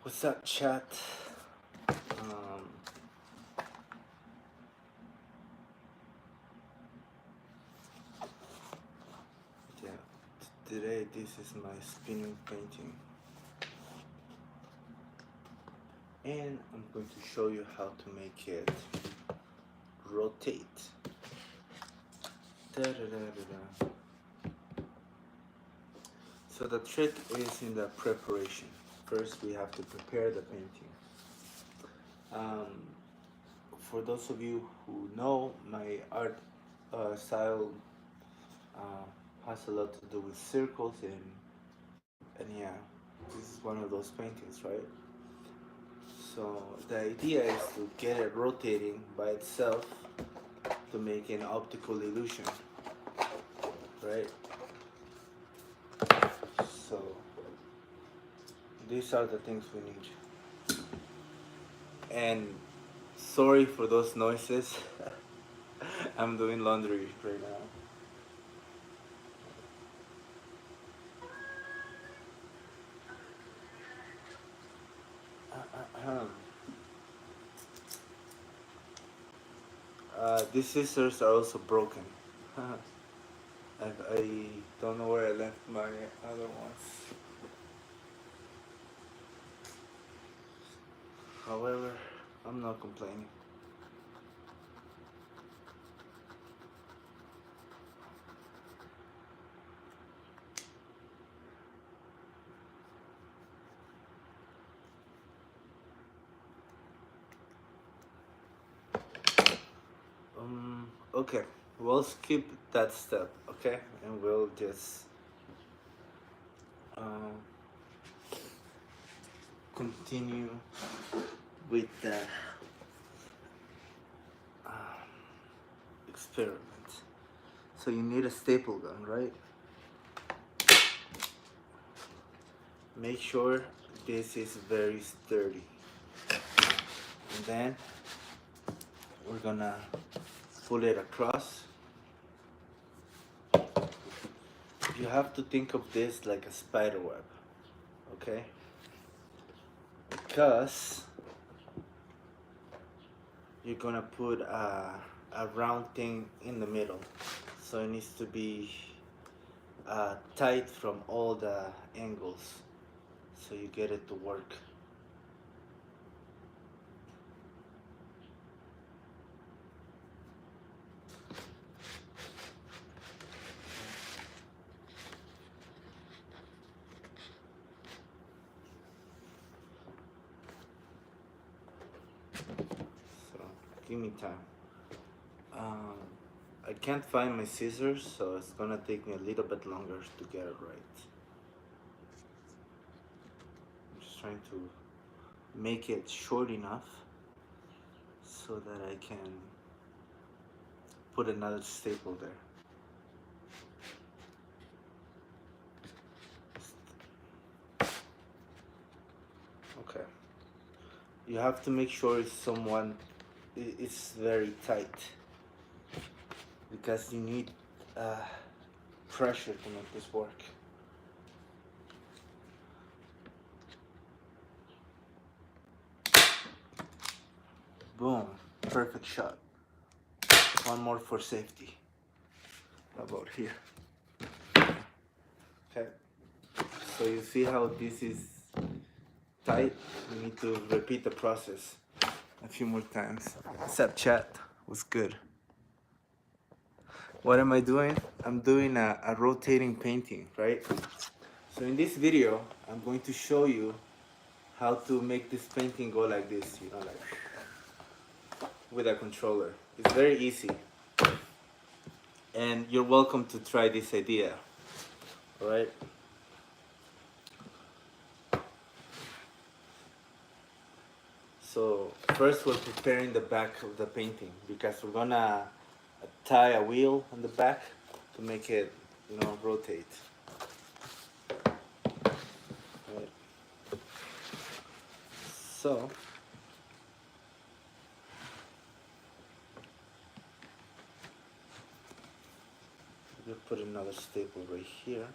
What's up, chat? Um, yeah, today this is my spinning painting, and I'm going to show you how to make it rotate. Da-da-da-da-da. So the trick is in the preparation. First, we have to prepare the painting. Um, for those of you who know, my art style has a lot to do with circles, and yeah, this is one of those paintings, right? So the idea is to get it rotating by itself to make an optical illusion, right? So these are the things we need. And sorry for those noises. I'm doing laundry right now. These scissors are also broken. I don't know where I left my other ones. However, I'm not complaining. Okay, we'll skip that step, okay? And we'll just um, continue with the uh, experiment. So you need a staple gun, right? Make sure this is very sturdy. And then we're gonna pull it across. You have to think of this like a spider web, okay? Because you're gonna put a round thing in the middle, so it needs to be tight from all the angles so you get it to work. So give me time. I can't find my scissors, so it's gonna take me a little bit longer to get it right. I'm just trying to make it short enough so that I can put another staple there. Okay. You have to make sure it's very tight, because you need pressure to make this work. Boom, perfect shot. One more for safety. How about here? Okay, so you see how this is tight? You need to repeat the process a few more times. What's up, chat? What's good? What am I doing? I'm doing a rotating painting, right? So in this video, I'm going to show you how to make this painting go like this, you know, like with a controller. It's very easy. And you're welcome to try this idea, all right? So first we're preparing the back of the painting, because we're gonna tie a wheel on the back to make it, you know, rotate. Right. So we'll put another staple right here.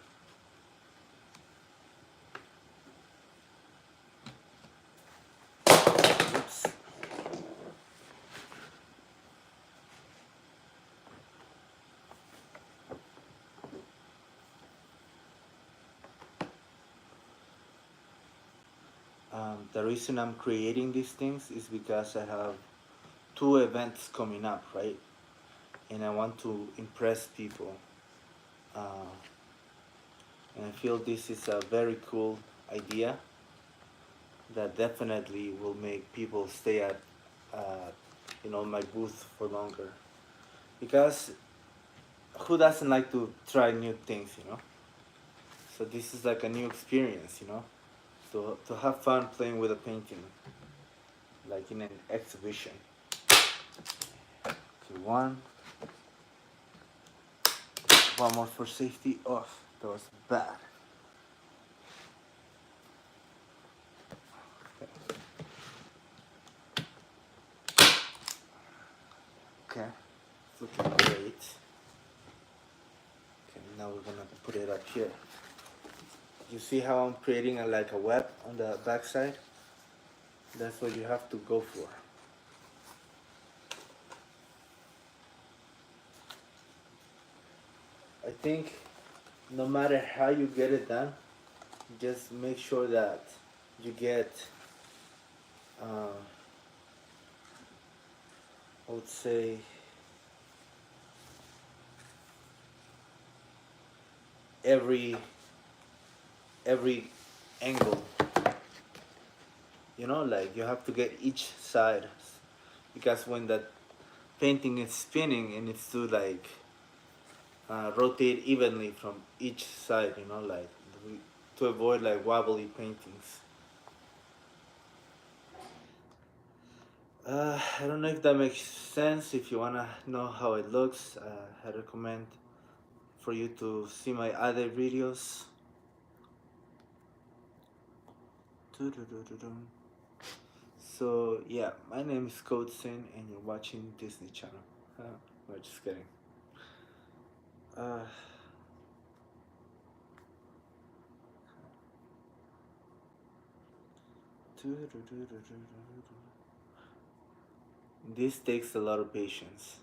The reason I'm creating these things is because I have two events coming up, right? And I want to impress people. Uh, and I feel this is a very cool idea that definitely will make people stay at, my booth for longer. Because who doesn't like to try new things? So this is like a new experience. To have fun playing with a painting, like in an exhibition. Okay, one more for safety. Oh, that was bad. Okay, it's looking great. Okay, now we're gonna put it up here. You see how I'm creating like a web on the backside? That's what you have to go for. I think no matter how you get it done, just make sure that you get, uh, I would say, every every angle. Like you have to get each side, because when that painting is spinning, it needs to like rotate evenly from each side. Like to avoid like wobbly paintings. I don't know if that makes sense. If you wanna know how it looks, I recommend for you to see my other videos. Doo-doo-doo-doo-doo. So yeah, my name is Codesin, and you're watching Disney Channel. No, just kidding. Uh, doo-doo-doo-doo-doo-doo-doo. This takes a lot of patience,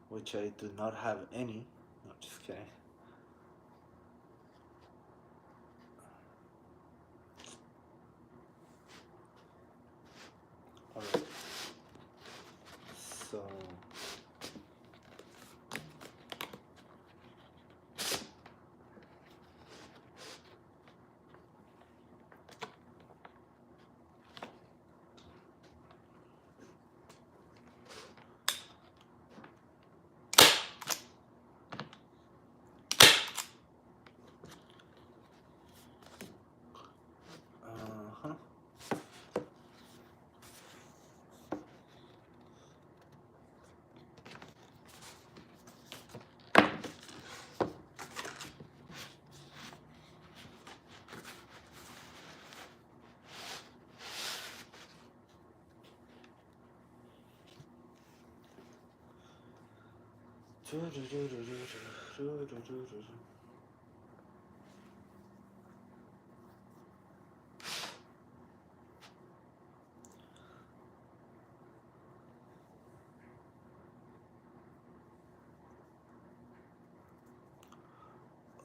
which I do not have any. No, just kidding. Alright. So. Uh-huh.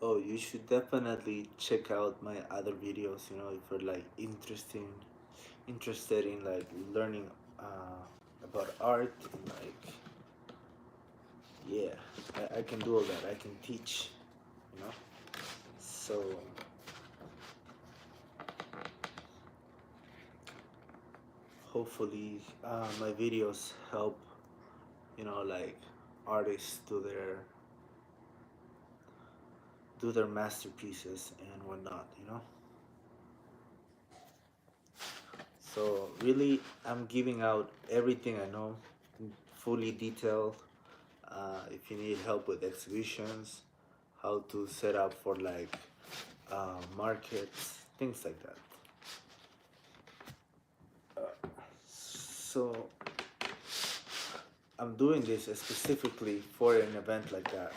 Oh, you should definitely check out my other videos. If you're like interested in like learning about art, and like, yeah, I can do all that. I can teach. You know. So hopefully my videos help like artists do their masterpieces and whatnot. So really, I'm giving out everything I know, fully detailed. If you need help with exhibitions, how to set up for like markets, things like that. So I'm doing this specifically for an event like that,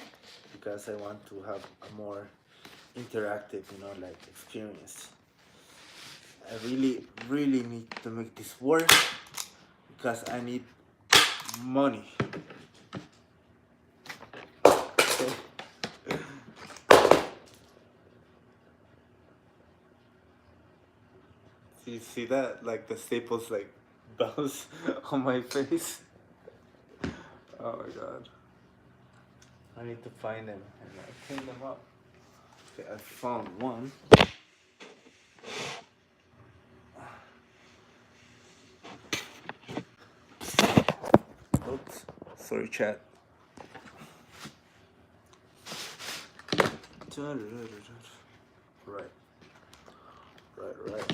because I want to have a more interactive, like experience. I really, really need to make this work, because I need money. You see that? Like the staples like bounce on my face. Oh my god. I need to find them and clean them up. Okay, I found one. Oops. Sorry, chat. Right. Right.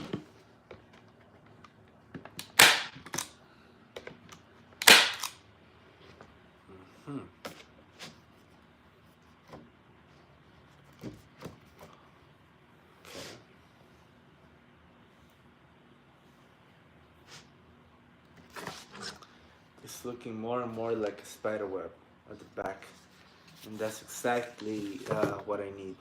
Hmm. Okay. It's looking more and more like a spider web at the back, and that's exactly what I need.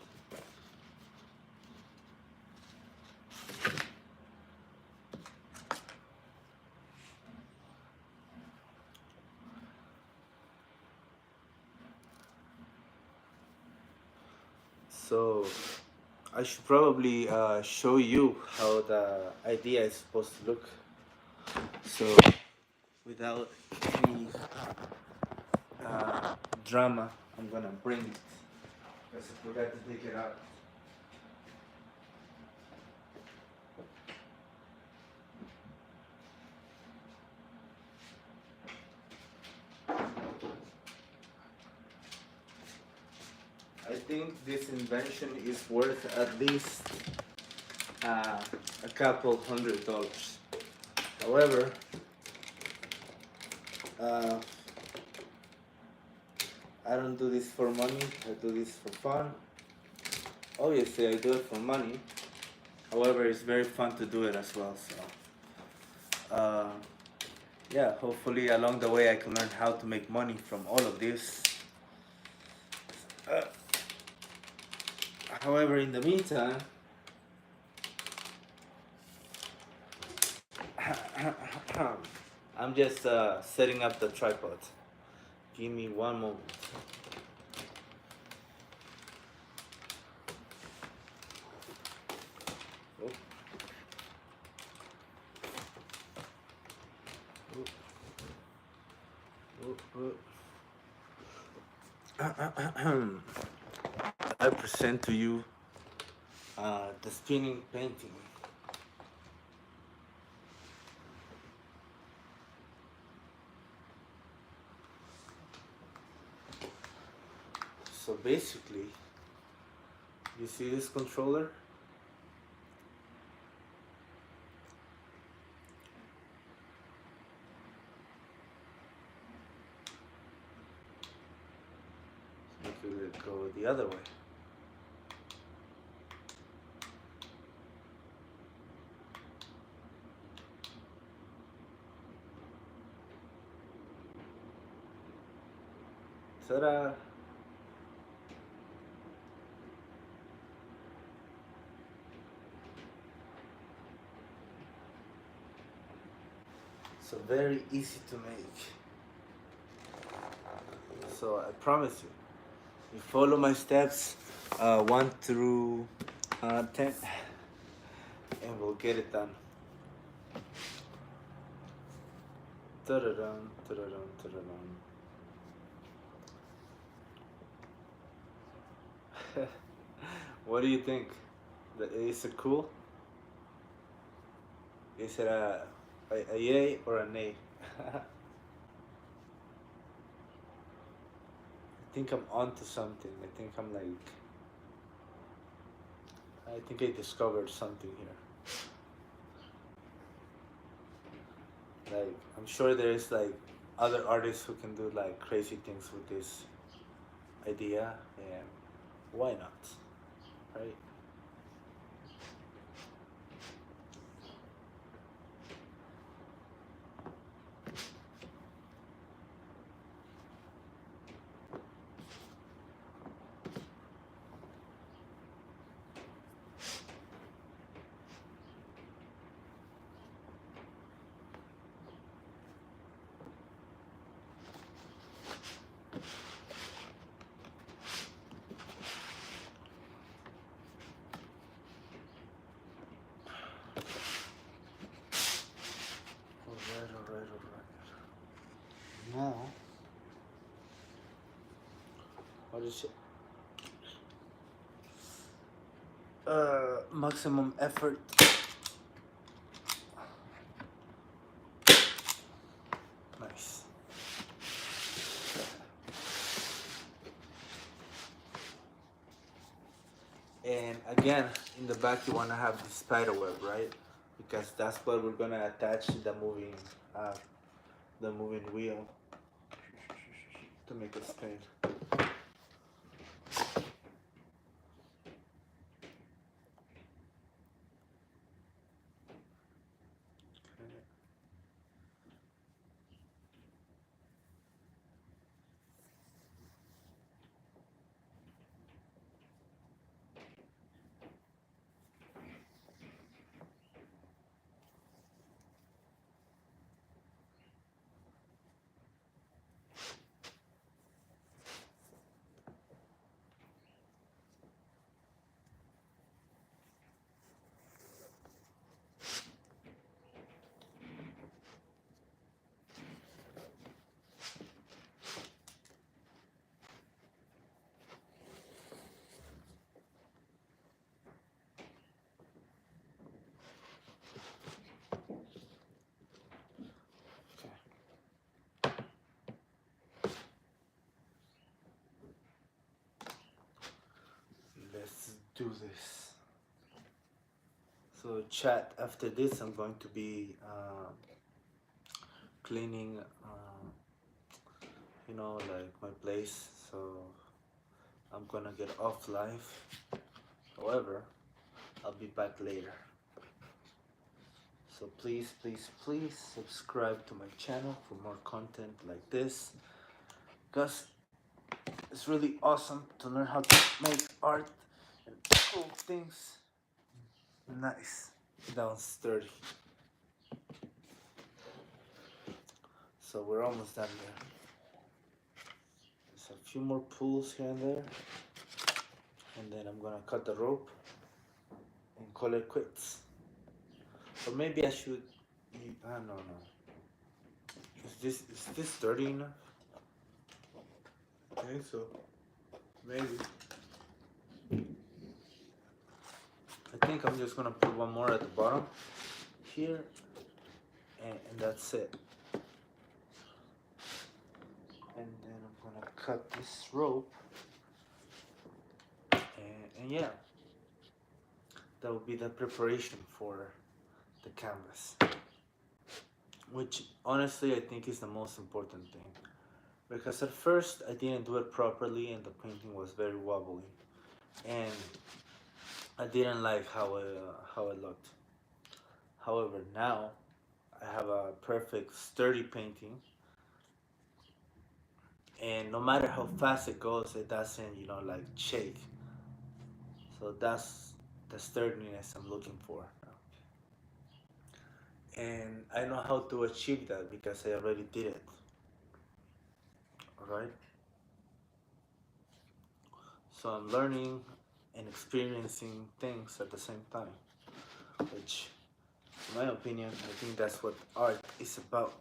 So I should probably show you how the idea is supposed to look. So without any drama, I'm gonna bring it because I forgot to take it out. I think this invention is worth at least a couple $100. However, I don't do this for money, I do this for fun. Obviously, I do it for money. However, it's very fun to do it as well. So, yeah, hopefully along the way I can learn how to make money from all of this. However, in the meantime, I'm just setting up the tripod. Give me one moment. I present to you the spinning painting. So basically, you see this controller? Make it go the other way. Ta-da! So very easy to make. So I promise you follow my steps 1 through 10 and we'll get it done. Ta-da-dum, ta-da-dum, ta-da-dum. What do you think? Is it cool? Is it a yay or a nay? I think I'm onto something. I think I discovered something here. Like, I'm sure there's like other artists who can do like crazy things with this idea, and why not, right? just maximum effort. Nice. And again, in the back you want to have the spider web, right? Because that's what we're gonna attach the moving wheel to make it spin. Let's do this. So chat, after this I'm going to be cleaning like my place, so I'm gonna get off live. However, I'll be back later. So please subscribe to my channel for more content like this, because it's really awesome to learn how to make art and cool things. Nice. That one's sturdy. So we're almost done there. There's a few more pulls here and there, and then I'm gonna cut the rope and call it quits. Or maybe I should. I don't know. Is this sturdy enough? I think so. Maybe. I think I'm just gonna put one more at the bottom here, and that's it. And then I'm gonna cut this rope, and yeah, that will be the preparation for the canvas, which honestly I think is the most important thing, because at first I didn't do it properly and the painting was very wobbly, and I didn't like how it looked. However, now I have a perfect sturdy painting, and no matter how fast it goes, it doesn't like shake. So that's the sturdiness I'm looking for, and I know how to achieve that because I already did it. All right. So I'm learning and experiencing things at the same time, which, in my opinion, I think that's what art is about.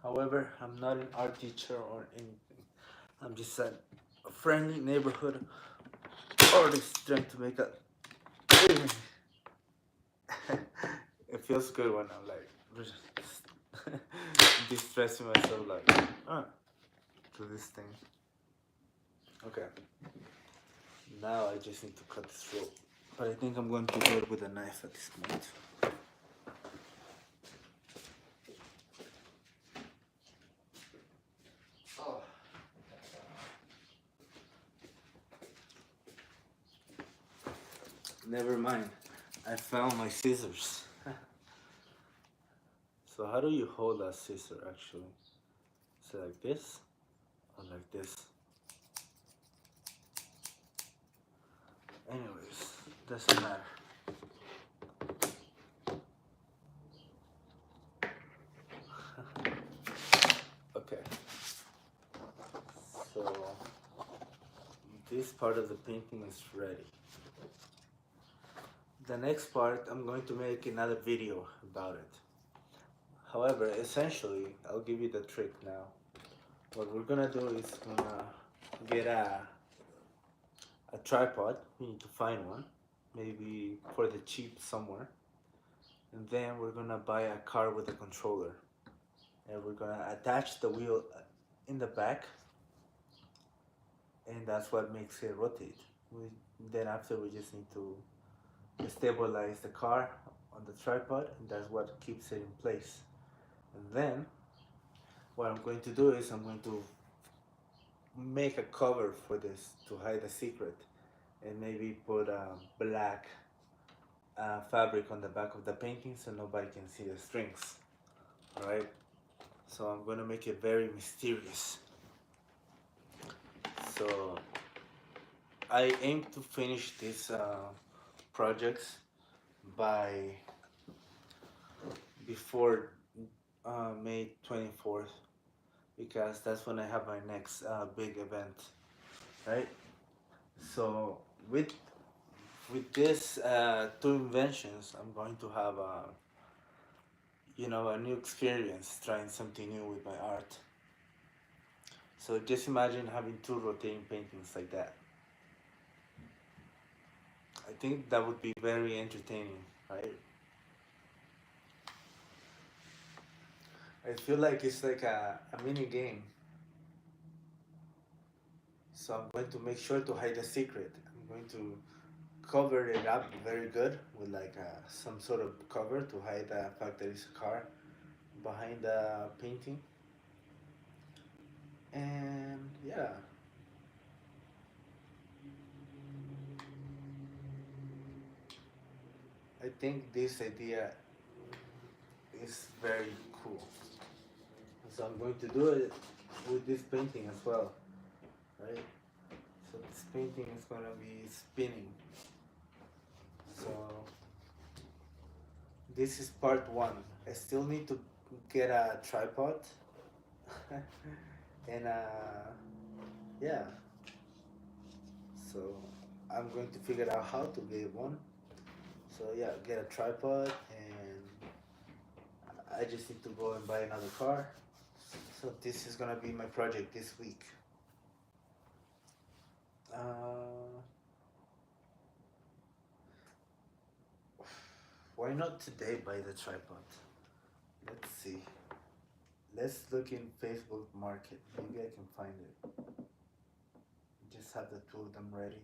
However, I'm not an art teacher or anything. I'm just a friendly neighborhood artist trying to make a living. It feels good when I'm like distressing myself like to this thing. Okay. Now I just need to cut this rope. But I think I'm going to do it with a knife at this point. Oh. Never mind. I found my scissors. So how do you hold a scissor actually? Is it like this or like this? Anyways, doesn't matter. Okay. So this part of the painting is ready. The next part, I'm going to make another video about it. However, essentially, I'll give you the trick now. what we're gonna do is gonna get a tripod. We need to find one, maybe for the cheap somewhere. And then we're gonna buy a car with a controller. And we're gonna attach the wheel in the back, and that's what makes it rotate. Then after we just need to stabilize the car on the tripod, and that's what keeps it in place. And then what I'm going to do is I'm going to make a cover for this to hide the secret, and maybe put black fabric on the back of the painting so nobody can see the strings. All right. So I'm going to make it very mysterious. So I aim to finish these projects by before May 24th, because that's when I have my next big event, right? So with this two inventions, I'm going to have a new experience, trying something new with my art. So just imagine having two rotating paintings like that. I think that would be very entertaining, right? I feel like it's like a mini game. So I'm going to make sure to hide the secret. I'm going to cover it up very good with like some sort of cover to hide the fact that it's a car behind the painting. And yeah, I think this idea is very cool. So I'm going to do it with this painting as well, right? So this painting is gonna be spinning. So this is part one. I still need to get a tripod and yeah. So I'm going to figure out how to get one. So yeah, get a tripod, and I just need to go and buy another car. So this is gonna be my project this week. Uh, why not today buy the tripod? Let's see. Let's look in Facebook Market. Maybe I can find it. Just have the two of them ready.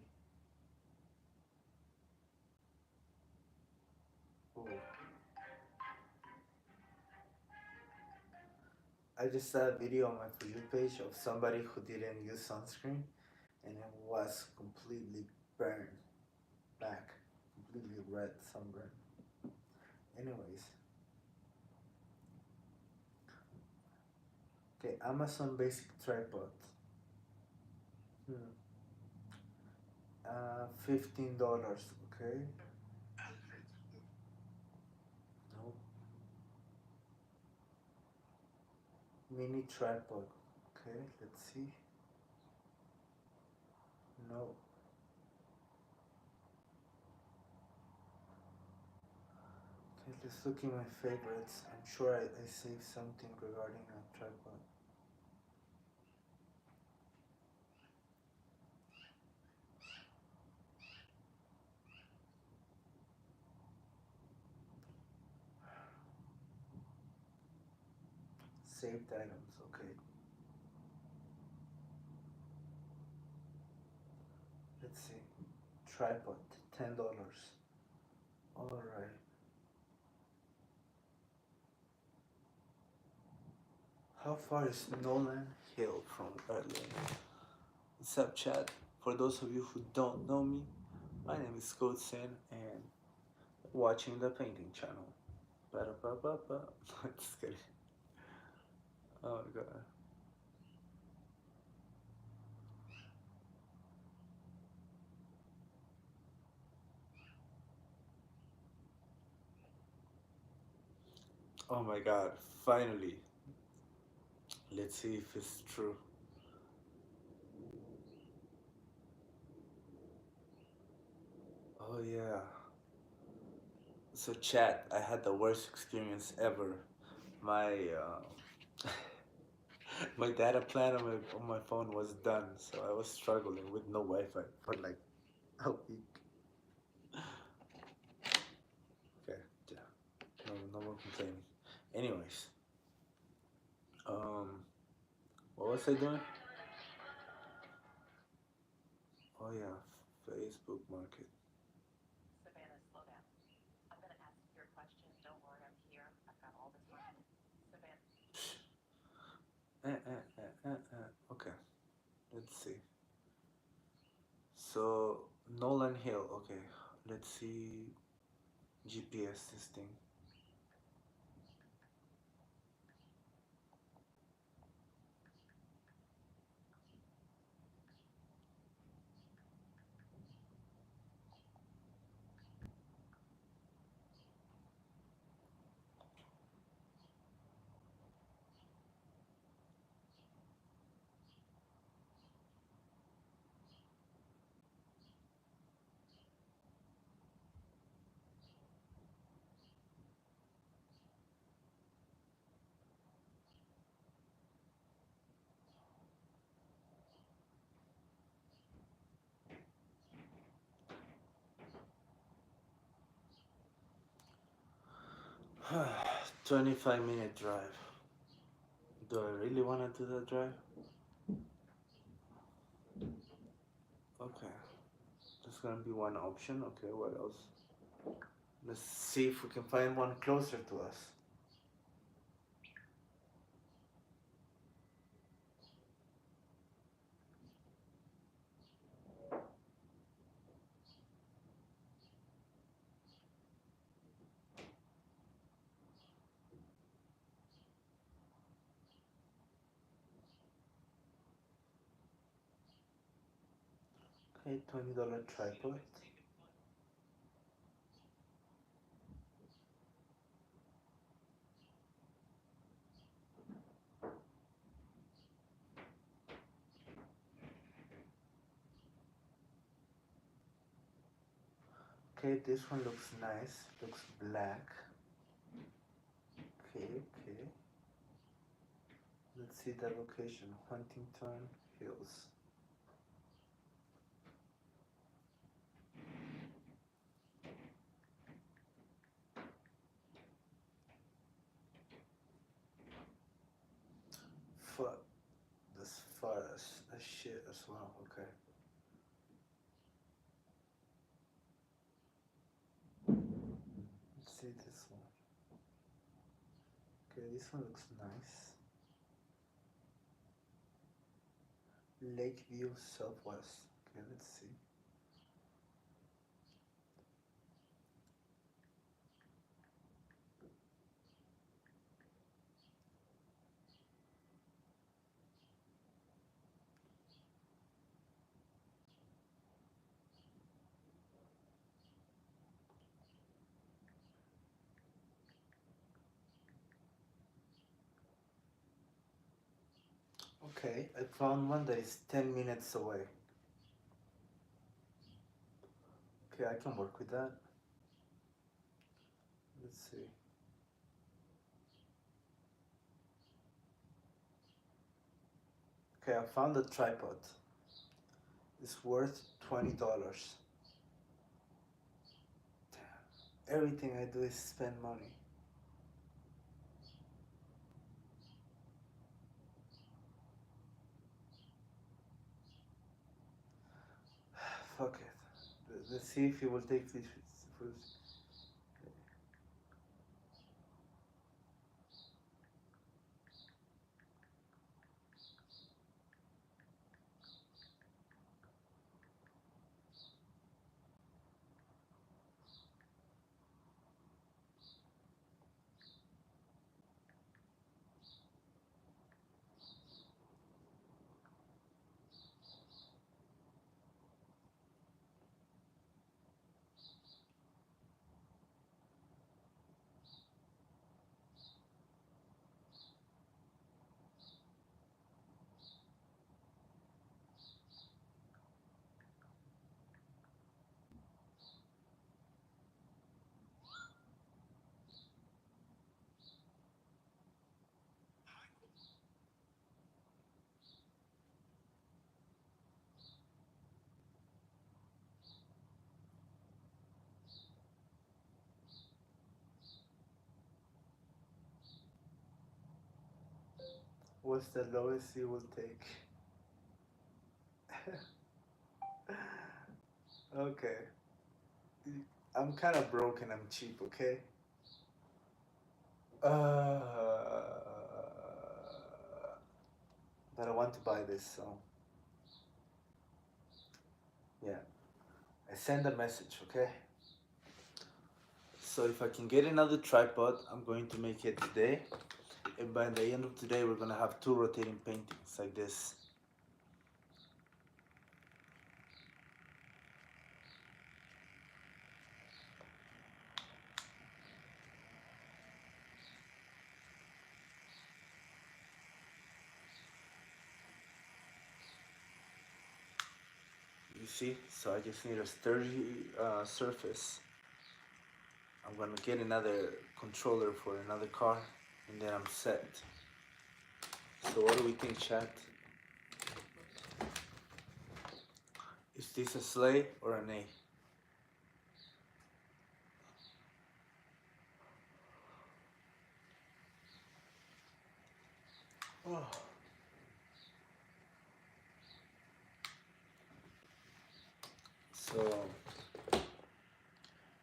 Oh, I just saw a video on my For You page of somebody who didn't use sunscreen, and it was completely burned back, completely red sunburn. Anyways, okay, Amazon basic tripod. Hmm. $15. Okay. No. Mini tripod. Okay, let's see. No. Okay, let's look in my favorites. I'm sure I saved something regarding a tripod. Saved items. Okay. Let's see. Tripod. $10. Alright. How far is Nolan Hill from Berlin? What's up, chat? For those of you who don't know me, my name is Godsen, and watching the painting channel. Ba-da-ba-ba-ba. Just kidding. Oh my god. Oh my god. Finally. Let's see if it's true. Oh yeah. So chat, I had the worst experience ever. My My data plan on my phone was done, so I was struggling with no Wi-Fi for like a week. Okay, yeah, no more complaining. Anyways, um, what was I doing? Oh yeah, Facebook Market. Savannah, slow down. I'm going to ask your question. Don't worry, I'm here. I've got all the time. Savannah. Okay, let's see. So Nolan Hill. Okay, let's see GPS system. 25-minute drive. Do I really want to do that drive? Okay, that's gonna be one option. Okay, what else? Let's see if we can find one closer to us. Okay, $20 tripod. Okay, this one looks nice. Looks black. Okay. Let's see the location. Huntington Hills. Fuck. That's far as shit as well. Okay. Let's see this one. Okay, this one looks nice. Lakeview Southwest. Okay, let's see. Okay, I found one that is 10 minutes away. Okay, I can work with that. Let's see. Okay, I found a tripod. It's worth $20. Damn. Everything I do is spend money. Fuck it. Let's see if he will take this fruit. What's the lowest you will take? Okay. I'm kind of broke and I'm cheap, okay? Uh, but I want to buy this, so yeah. I send a message, okay? So if I can get another tripod, I'm going to make it today. And by the end of today, we're gonna have 2 rotating paintings like this. You see? So I just need a sturdy surface. I'm gonna get another controller for another car, and then I'm set. So what do we think, chat? Is this a sleigh or an A? Oh. So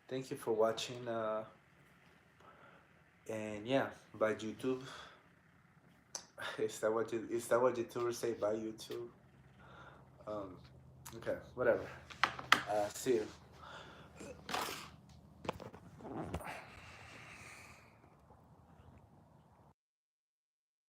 thank you for watching, and yeah, bye YouTube. Is that what YouTubers say? Bye YouTube. Okay, whatever. See you.